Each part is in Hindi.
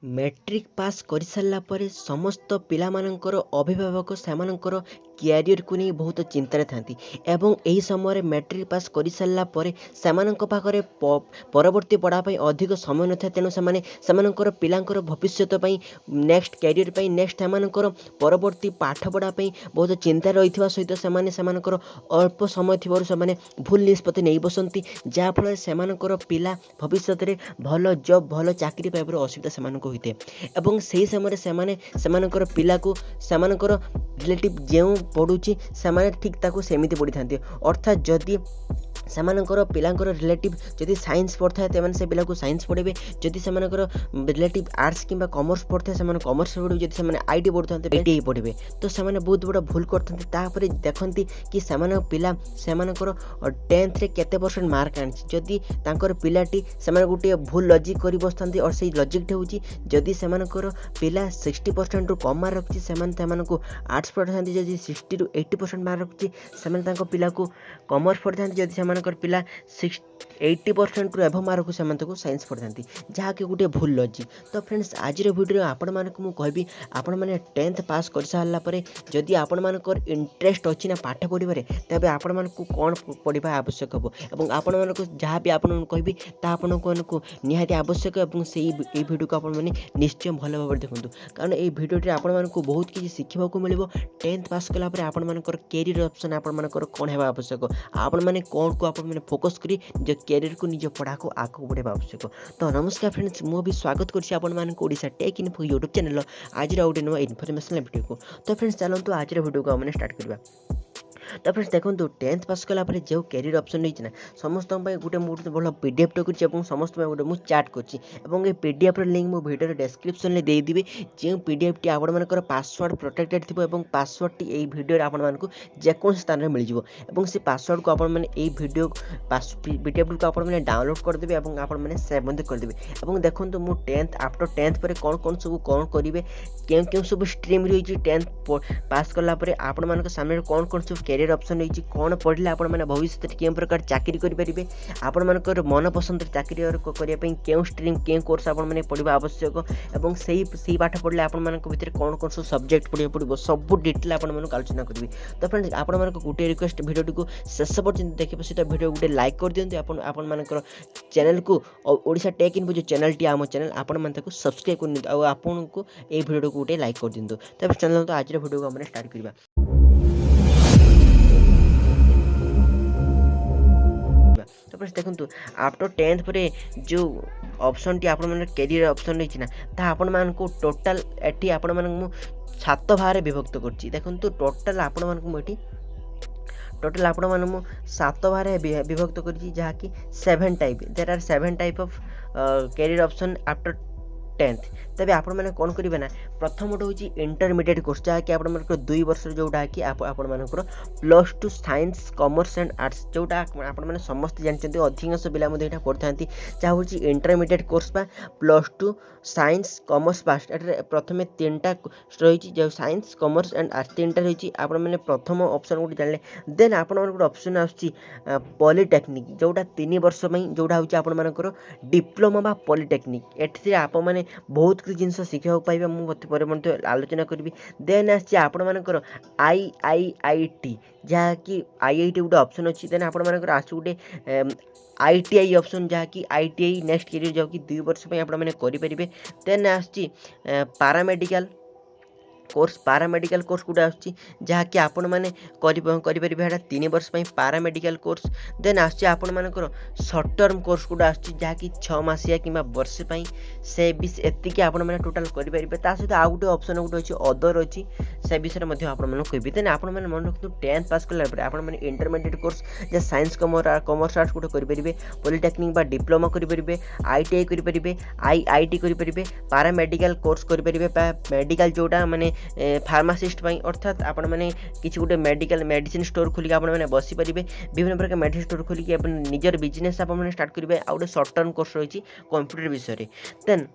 मैट्रिक पास कर सारा पर समस्त पिलामानंकर अभिभावक सेमानंकर क्यारियर को नहीं बहुत चिंतार था एवं यही समय मैट्रिक पास कर सारा पर सेमानंक पाखरे परवर्ती पढ़ाई अधिक समय न था तेणु सेमानंकर पिलांकर भविष्यत नेक्स्ट क्यारियर पाई नेक्स्ट सेमानंकर परवर्ती पाठ पढ़ाई बहुत चिंता रही सहित सेमानंकर अल्प समय थी से भूल निष्पत्ति नहीं बसती जहाँफल सेमानंकर पिला भविष्य में भल जॉब भल चाकरी पाइबार असुविधा सेमानंक होते एवं सही समय सेमानंकर पिला को सेमानंकर रिलेटिव जो पढ़ुची सेमाने ठीक ताकू सेमिति पढ़ी थांती अर्थात जदि सेमानंकर पिलांकर रिलेटिव जदि साइंस पढ़ता है से पिला को साइंस पढ़े जदि सेमानंकर रिलेटिव आर्ट्स किंबा कॉमर्स पढ़ता है कॉमर्स पढ़े जदि से आईटी पढ़ता आईटी पढ़े तो से बहुत बड़ा भूल करते देखती कि सेमान पिला सेमानंकर 10th रे केते परसेंट मार्क आनी जदि तांकर पिलाटी सेमान गोटे भूल लॉजिक कर बसती और से लॉजिक होची जदि सेमानंकर पिला 60% रु कम मार्क रखी सेमानंको आर्ट्स पढ़ा जदि 60 रु 80% मार्क रखी सेमान तांको पिला को कॉमर्स पढ़ा जदि सेमानंकर पिला 80% रु एभव मार्क को साइंस पढ़ाती जहाँकि गोटे भूल लॉजिक। तो फ्रेंड्स आज वीडियो आपण मानक मु कहबी आपण माने 10th पास कर सारा पर जदि आपण मानकर इंटरेस्ट अच्छी ना पाठ पढ़े तेज आपण मानक कौन पढ़ा आवश्यक हम और आपण मानक जहाँ भी आपन कहबी आपण को निहाती आवश्यक और से वीडियो को आपण माने निश्चय भल भाव देखूँ कारण ये वीडियो आपण मानक बहुत किसी शिखा मिले 10th पास कलापर आपण मानकर कैरियर ऑप्शन आपण मानकर कौन है आवश्यक आपण माने कौन को आपण माने फोकस करी जो कैरियर को निज पढ़ा को आगे बढ़ावा आवश्यक। तो नमस्कार फ्रेंड्स मु भी स्वागत करछि आपण मानक Odisha take info YouTube channel आज गोटे नुआ इनफॉरमेशनल वीडियो को। तो फ्रेंड्स चलते आज वीडियो को आम स्टार्ट करवा। तो फ्रेंड्स देखो 10th पास कलापर जो कैरियर ऑप्शन नहीं समस्त गोटे मुझे भल पीडीएफ टे कर समस्त गोटे मुझे चार्ट कर पीडीएफ लिंक मो वीडियो डिस्क्रिप्शन में देदेवि जो पीडीएफ टी आपंकर पासवर्ड प्रोटेक्टेड थी और पासवर्ड टी यही वीडियो आपको जेको स्थान में मिल जाव से पासवर्ड को आपड़ी वीडियो पीडीएफ को आपने डाउनलोड करदेवे और आपने सेव करदेवे और देखो मु 10th आफ्टर 10th पर कौन कौन सब कौन करेंगे क्यों क्यों सब स्ट्रीम रही 10th पास कलापर आपण मान सामने कौन कौन सब कैरियर ऑप्शन रही कौन पढ़ले आपण मैंने भविष्य में कें प्रकार चाकरी करेंगे आपण मानकर मन पसंद चाकरी करने क्यों स्ट्रीम क्यों कोर्स आपण मैंने पढ़ा आवश्यक और से पाठ पढ़ले आपण मान भर कौन कौन सब सब्जेक्ट पढ़ा पड़ो सब डिटेल आपण मानक आलोचना करी। तो फ्रेंड्स आपण मानक गोटे रिक्वेस्ट वीडियो को शेष पर्यंत देखिए सहित वीडियो गोटे लाइक कर दिखाँ आपण मानकर चैनल को ओडिशा टेक इन्फो जो चैनल टी आम चैनल आपण मैंने सब्सक्राइब कर आपको ये वीडियो को गोटे लाइक कर दिखाँ। तो चैनल तो आज वीडियो को आम स्टार्ट करवा। तो फ्रेंड्स देखो आफ्टर 10th पर जो ऑप्शन टी आपण मन कैरियर ऑप्शन रही ना आपण मान को टोटल एटी आपण मान मु 7 भाग विभक्त करछि देखो टोटल आपण मान को एटी टोटल आपण मान मु 7 भाग विभक्त करछि जहा कि 7 type there are 7 type of career option after 10th। तबे आपण माने कौन करेंगे ना प्रथम गोटे हूँ इंटरमीडिएट कोर्स जहाँकि आपण मानकर 2 वर्ष जोटा कि आपण मानकर +2 साइंस कॉमर्स एंड आर्ट्स जोटा आपण माने समस्त जानते अधिकांश पिला यहाँ पढ़ी था जहाँ हूँ इंटरमीडिएट कोर्स बा +2 साइंस कॉमर्स पास प्रथम 3टा रही जो साइंस कॉमर्स एंड आर्ट्स 3टा रही आपण मैंने प्रथम ऑप्शन गोटे जानले देन आपण गोटे ऑप्शन आसुची पॉलिटेक्निक जोटा 3 वर्ष जोटा हूँ आपण मानकर डिप्लोमा बा पॉलिटेक्निक एठी आप माने बहुत किसी जिनस शिखा पाइबा मुझे आलोचना करी। देन आपण मानकर IIIT जहाँकि IIT गोटे ऑप्शन अच्छी देन आपण मानकर आसु गोटे ITI ऑप्शन जहाँकि ITI नेक्स्ट कैरियर जहाँकि 2 वर्ष आप करेंगे। देन आसची पारामेडिकल कोर्स पारामेडिकल कोर्स गोटे आसची जहाँकि आपण मैंने करेंगे 3 वर्ष पारामेडिकल कोर्स। देन आपण मानकर सर्ट टर्म कोर्स गोटे आसची जहाँकि 6 मासिया कि वर्ष से भी एतिकी आपण मैंने टोटाल करेंगे सहित आउ गोटे ऑप्शन गोटे अच्छी अदर अच्छी से विषय में कहबी। देन आपण मैंने मन रखु 10th पास कला आप इंटरमीडिएट कोर्स जहाँ साइंस कॉमर्स आर्ट्स गोटे करेंगे पॉलिटेक्निक बा डिप्लोमा करेंगे ITI करेंगे IIT करेंगे पारामेडिकल कोर्स करेंगे मेडिकल जोटा माने फार्मासिस्ट अर्थात आपण मैंने किसी गोटे मेडिसिन स्टोर खोलिक आप बसी पारे विभिन्न प्रकार मेडिसिन स्टोर खोलिक निजर बिजनेस आप स्टार्ट करेंगे आ गए सर्ट टर्म कोर्स रही कंप्यूटर विषय। देन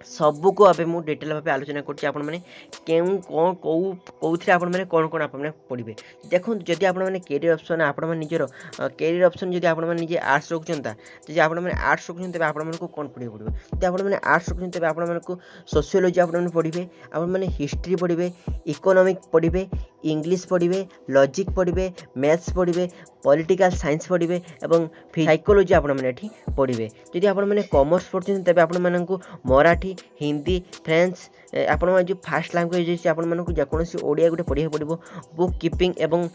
सबको अब मुझे डिटेल भाव आलोचना करुँच आपण मैंने क्यों कौन कौन आपण मैंने कौन कौन आपने पढ़े देखो जदि आपण मैंने कैरियर ऑप्शन आपण मैंने निजर कैरियर ऑप्शन जदि आपण मैंने निजे आर्ट्स रखुं जब आपण मैंने आर्ट्स रखुं तेज आपण को कौन पढ़े पड़ो जब आपण मैंने आर्ट्स रखुं तेज आपण को सोशियोलॉजी आपण मैंने पढ़े आपण मैंने हिस्ट्री पढ़े इकोनॉमिक पढ़े इंग्लिश पढ़े लॉजिक पढ़े मैथ्स पढ़े पॉलिटिकल साइंस पढ़े और साइकोलॉजी आपण मैंने पढ़े जदि आपण मैंने कॉमर्स पढ़ते तेज आपण मानक मराठी हिंदी फ्रेंच आपण जो फास्ट लैंग्वेज अच्छे आपण जेकोसी ओडिया गोटे पढ़ा पड़ो बुक कीपिंग एवं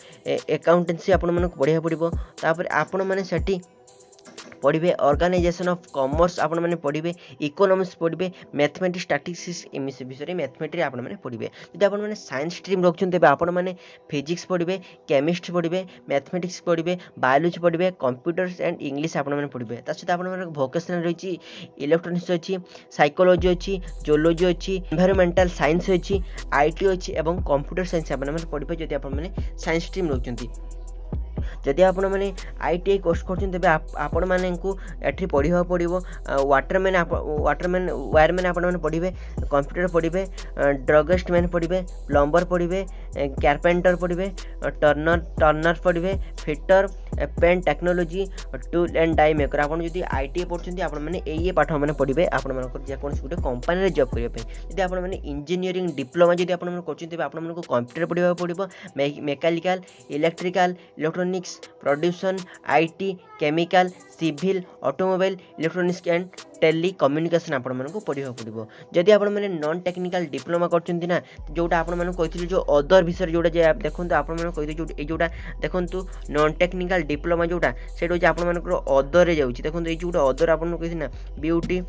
अकाउंटेंसी आपण पढ़ा पड़ो तापर आपण मैंने सेठी पढ़े ऑर्गेनाइजेशन ऑफ कॉमर्स आपण मैंने पढ़े इकोनॉमिक्स पढ़े मैथमेटिक्स स्टैटिस्टिक्स विषय मैथमेटिक्स आपण मैंने पढ़े जब आप साइंस स्ट्रीम रखुं तेज आपण मैंने फिजिक्स पढ़े केमिस्ट्री पढ़े मैथमेटिक्स पढ़े बायोलॉजी पढ़े कंप्यूटर्स एंड इंग्लिश आपण मैंने पढ़े सहित आप भोकेशनल रही इलेक्ट्रोनिक्स अच्छी साइकोलॉजी अच्छी जोलॉजी अच्छी एनवायरमेंटल साइंस अच्छी आईटी अच्छी और कंप्यूटर साइंस आपण मैंने पढ़े जब आप साइंस स्ट्रीम रखुं जदि आपण मैंने ITI कोर्स कर आपण मानू एठी पढ़ा पड़ो वाटरमैन वायरमैन आपण मैंने पढ़े कंप्यूटर पढ़े ड्रगिस्ट मैन पढ़े प्लम्बर पढ़े कारपेंटर पढ़े टर्नर पढ़े fitter pen technology tool and die maker आप ITI पढ़ते आप ये पाठ मैंने पढ़े आपण जेकोसी गोटे कंपनी जॉब करने आप इंजीनियरिंग डिप्लोमा जब आप कंप्यूटर पढ़ा पड़ो mechanical electrical electronics production IT chemical civil automobile electronics and telecommunication आपण मानक पढ़ा पड़ो जदि आप नॉन टेक्निकल डिप्लोमा करछंती ना जोटा आपण मानक कहिथिले जो अदर विषय जोटा देखंतु आपण मानक कहिथिले जोटा देखंतु नॉन टेक्निकल डिप्लोमा जोटा सेटा आपण मानक अदर रे जाउची देखंतु ए जोटा अदर आपण कहिथिले ना ब्यूटी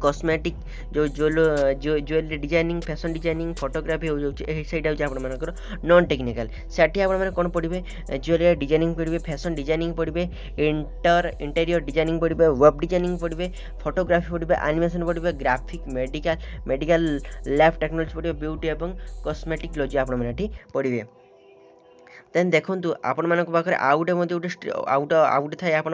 कॉस्मेटिक जो jewellery designing fashion designing photography हो जाकर नॉन टेक्निकल साथी आप कौन पढ़े ज्वेलरी डिजाइनिंग पढ़े फैशन डिजाइनिंग पढ़े इंटीरियर डिजाइनिंग पढ़े वेब डिजाइनिंग पढ़े फोटोग्राफी पढ़े एनिमेशन पढ़े ग्राफिक मेडिकल लैब टेक्नोलॉजी पढ़े ब्यूटी और कॉस्मेटिकोलॉजी आप पढ़े देन देखो आपण मान पाखे आउ गोटे थाए आप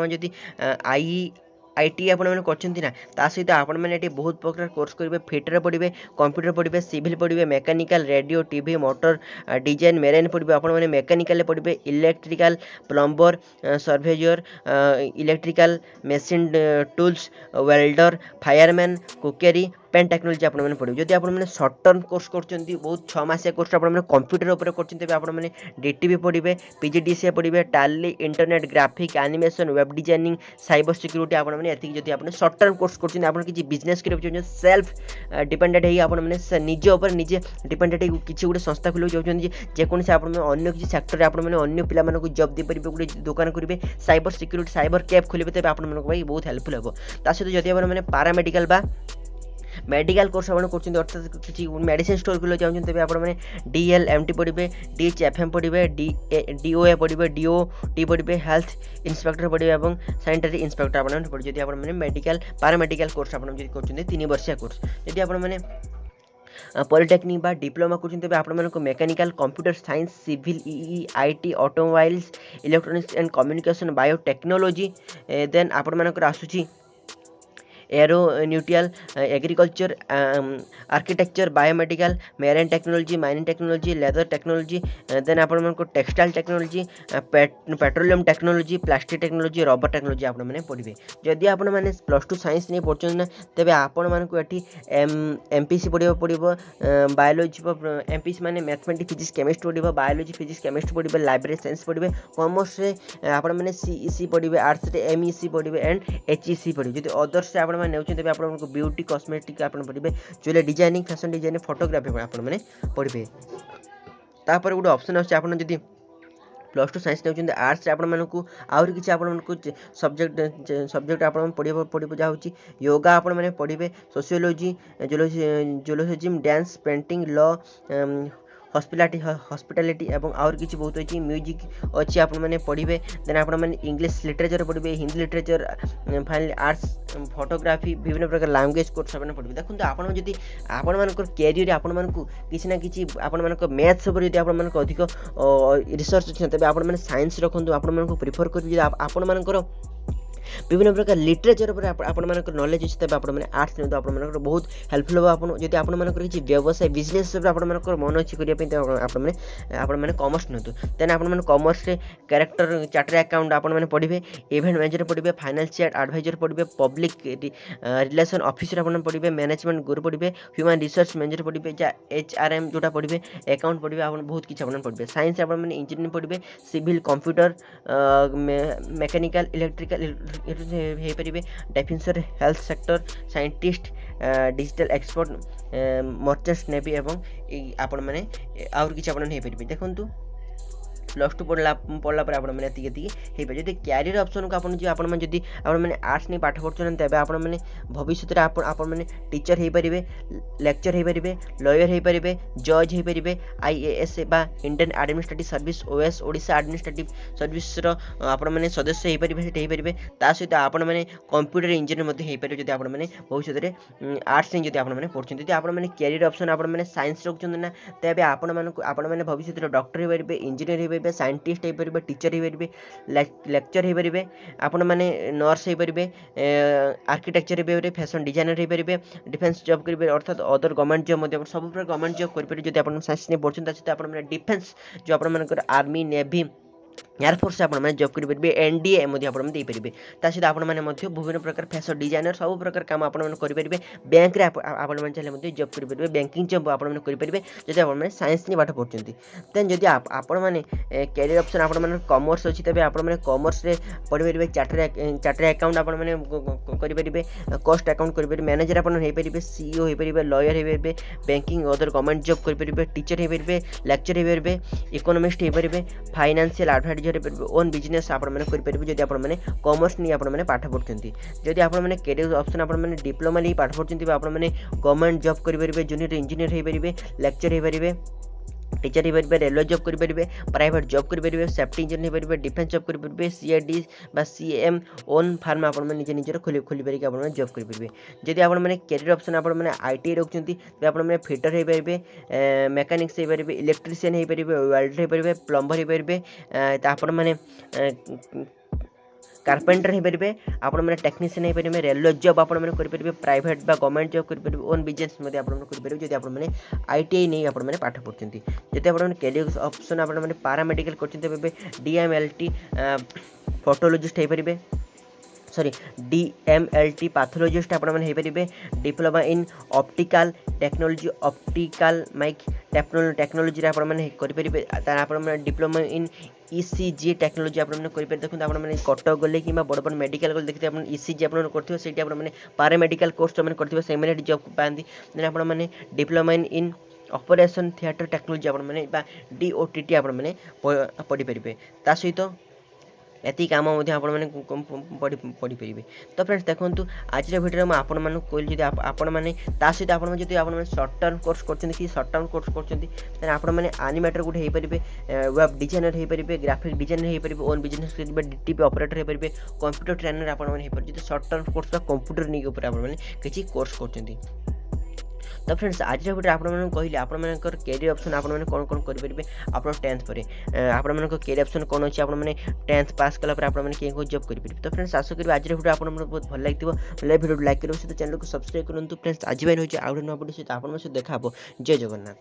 ITI आपण मैंने करछंती ना ता सहित आपण मैंने बहुत प्रकार कोर्स करेंगे फिटर पढ़े कंप्यूटर पढ़े सिविल पढ़े mechanical radio TV motor design मेरेन पढ़े आपण मैंने मेकानिकल पढ़े electrical plumber surveyor electrical machine tools welder fireman cookery पेन टेक्नोलॉजी आप पढ़े जदि आप सर्ट टर्म कोर्स कर बहुत 6 मासिया कोर्स आप कंप्यूटर उपर कर DTV पढ़े PGDCA पढ़े टाली internet graphic animation web designing cyber security आप जब आप सर्ट टर्म कोर्स कर किसी बिजनेस कर सेल्फ डिपेंडेंट है निज उपर निजे डिपेंडेंट किसी गोटे संस्था खोल चाहते जेकोसी आप किसी सेक्टर आप पे जॉब दे पारे गोटे दुकान करेंगे साइबर सिक्यूरीटी साइबर कैफ खोलेंगे तेज आप बहुत हेल्पफुल हम सहित जब आप पारामेडिकल बा मेडिकल कोर्स आप अर्थात किसी मेडिसिन स्टोर खोल चाहते तेज आप DLMT पढ़े DHFM पढ़े DOA पढ़े DOT पढ़े हेल्थ इंस्पेक्टर पढ़े और सैनिटरी इंस्पेक्टर आप पढ़े जब आप मेडिकल पारामेडिकल कोर्स आप 3 वर्षिया कोर्स जब आप पॉलिटेक्निक बा डिप्लोमा कर आप mechanical computer science civil IT automobiles electronics and communication biotechnology then आप आसूची aeronautical agriculture architecture biomedical marine technology mining technology leather technology then आप textile technology petroleum technology plastic technology rubber technology आप पढ़े जदि आप +2 साइंस नहीं पढ़ते ना तेज आपण ये MPC पढ़ा पड़ो बायोलॉजी MPC माने मैथमेटिक्स फिजिक्स केमिस्ट्री पढ़े बायोलॉजी फिजिक्स केमिस्ट्री पढ़े लाइब्रेरी साइंस पढ़े कॉमर्स से आप CEC पढ़े आर्ट्स MEC पढ़े एंड HEC पढ़े जब अदर्स आप ब्यूटी कॉस्मेटिक आप पढ़े jewellery designing fashion designing photography आप पढ़े तापर गोटे ऑप्शन अच्छे आप +2 साइंस ने आर्ट्स आउरी किसी आपको सब्जेक्ट आप पढ़े जहाँ योगा आप पढ़े सोशियोलॉजी जोलोजिज्म डांस पेंटिंग लॉ हॉस्पिटैलिटी एवं आउर किसी बहुत अच्छी म्यूजिक अच्छी आप पढ़े देन आप इंग्लिश लिटरेचर पढ़े Hindi literature finally arts photography विभिन्न प्रकार लैंग्वेज कोर्स आप पढ़े देखो आप कैरियर आप किसी ना कि आप मैथ्स अधिक रिसर्च अच्छे तेज आप साइंस रखु आप प्रिफर करेंगे आपण विभिन्न प्रकार लिटरेचर पर आपनकर नॉलेज अछि तबे आपण माने आर्ट्स नियंतु आपनकर बहुत हेल्पफुल हो आपण जदि आपनकर किछि व्यवसाय बिजनेस पर आपनकर मन अछि करिया पे आपण माने कॉमर्स नियंतु देन आपण माने कॉमर्स रे कैरेक्टर चार्टर अकाउंट आपण माने पढिबे इवेंट मैनेजर पढिबे फाइनेंशियल एडवाइजर पढिबे पब्लिक रिलेशन ऑफिसर आपण पढिबे मैनेजमेंट गुरु पढिबे ह्यूमन रिसोर्स मैनेजर पढिबे जा एचआरएम जोटा पढिबे अकाउंट पढिबे आपण बहुत किछि आपण पढिबे साइंस आपण माने इंजीनियरिंग पढिबे सिविल कंप्यूटर मेकानिकल इलेक्ट्रिकल हे परिबे defence health sector scientist digital expert merchants navy एवं आपण माने और किछि आपण हे परिबे देखंतु प्लस टू पढ़ला पर आपण माने एति हे पे जदि कैरियर ऑप्शन को आपण जो आपण माने जदि आपण माने आर्ट्स नै पाठ पढछन तबे आपण माने भविष्य रे आपण माने टीचर हे परिबे लेक्चर हे परिबे लॉयर हे परिबे जज हे परिबे आईएएस बा Indian administrative service OS Odisha administrative service रो आपण माने सदस्य हे परिबे हे परिबे ता सहित आपण माने कंप्यूटर इंजीनियर मध्ये हे परिबे जदि आपण माने भविष्य रे आर्ट्स नै जदि आपण माने पढछन जदि आपण माने कैरियर ऑप्शन आपण माने साइंस रखछन ना तबे आपण माने भविष्य रे डॉक्टर हे परिबे इंजीनियर हे साइंटिस्ट हो पारे टीचर हो पारे लेक्चर हो पारे आपण मैंने नर्स हो पारे आर्किटेक्चर हो पारे फैशन डिजाइनर हो पारे डिफेंस जॉब करेंगे अर्थात अदर गवर्नमेंट जॉब सब प्रकार गवर्नमेंट जॉब करेंगे जब आप साइंस नहीं पढ़ते सहित आप डिफेंस जो आप आर्मी नेवी एयरफोर्स आपण मैंने जॉब करेंगे एनडीए दे पारे सहित आपण मैंने विभिन्न प्रकार फैशन डिजाइनर सब प्रकार काम आपरेंगे बैंक रे आपण चाहिए जॉब करेंगे बैंकिंग जॉब आपरेंगे जब आप साइंस नहीं पाठ पढ़ते देन जदि आपण मैंने कैरियर ऑप्शन आपण मैंने कॉमर्स अच्छी तेज आप कॉमर्स रे पढ़ी पारे चार्टर अकाउंट आपण मैंने करेंगे कॉस्ट अकाउंट करेंगे मैनेजर आप सीईओ हो पारे लॉयर हो पारे बैंकिंग अदर गवर्नमेंट जॉब करेंगे टीचर हो पारे लेक्चर हो पारे इकोनॉमिस्ट हो पारे फाइनेंशियल एडवाइजर ओन बिजनेस आपण मैंने करेंगे जब आप कॉमर्स नहीं आप पाठ पढ़ते जदि आप कैरियर ऑप्शन आप डिप्लोमा नहीं पाठ पढ़ते आप गवर्नमेंट जॉब करेंगे जूनियर इंजीनियर हो पारे लेक्चर हो पारे टीचर हो पारे रेलवे जॉब करेंगे प्राइवेट जॉब करेंगे सेफ्टी इंजीनियर हो पारे डिफेंस जॉब करेंगे सीआईडी सीएम ओन फार्म आप निजे निजर खोली पारिक आप जॉब करेंगे जदि आप कैरियर ऑप्शन आप आईटी रखुच्च तो आप फिटर हो पारे मेकानिक्स हो पारे इलेक्ट्रीशियन हो पारे वेल्डर हो पारे प्लम्बर हो पारे आपण मैंने कारपेंटर हो पारे आपण मैंने टेक्नीशियन हो पारे रेलवे जॉब आप करेंगे प्राइवेट बा गवर्नमेंट जॉब करेंगे ओन बिजनेस करेंगे जब आप आईटीआई नहीं आप पाठ पढ़ते जब आप कैरियर ऑप्शन आप पारामेडिकल कर डीएमएलटी फोटोलॉजिस्ट हो पारे सॉरी डीएमएलटी पैथोलॉजिस्ट आप diploma in optical technology optical mike technology आप डिप्लोमा इन ईसीजी टेक्नोलॉजी आप देखते आप कटक गले कि बड़ बड़ मेडिकल गले देखते आप ईसीजी आप करते पारामेडिकल कोर्स जो करते से जॉब पाती देन आप डिप्लोमा इन ऑपरेशन थिएटर टेक्नोलॉजी आप डीओटीटी आप पढ़ी पारे ता सहित एति काम पढ़ी पारे तो फ्रेंड्स देखो आज भिडियो में आपण कहली जब आपण मैंने सहित आप सर्ट टर्म कोर्स कर सर्ट टर्म कोर्स कर आपण मैंने एनिमेटर गोटे हो पारे वेब डिजाइनर हो पारे ग्राफिक डिजाइनर हो पारे ओन बिजनेस करेंगे डीटीपी ऑपरेटर हो पारे कंप्यूटर ट्रेनर आप सर्ट टर्म कोर्स कंप्यूटर नहीं किसी कोर्स कर तो फ्रेंड्स आज भिडियो आप कहली आप कैरियर ऑप्शन आप कौन कौन करेंगे आप 10th पर आप कैरियर ऑप्शन कौन अच्छे आप 10th पास कला आप जॉब करेंगे तो फ्रेंड्स आशा करी आज भिडियो आप बहुत भल लगे भिडियो लाइक करेंगे सहित चैनल को सब्सक्राइब करूँ फ्रेंड्स आज रोचे आउ भिडियो सहित आप देखा जय जगन्नाथ।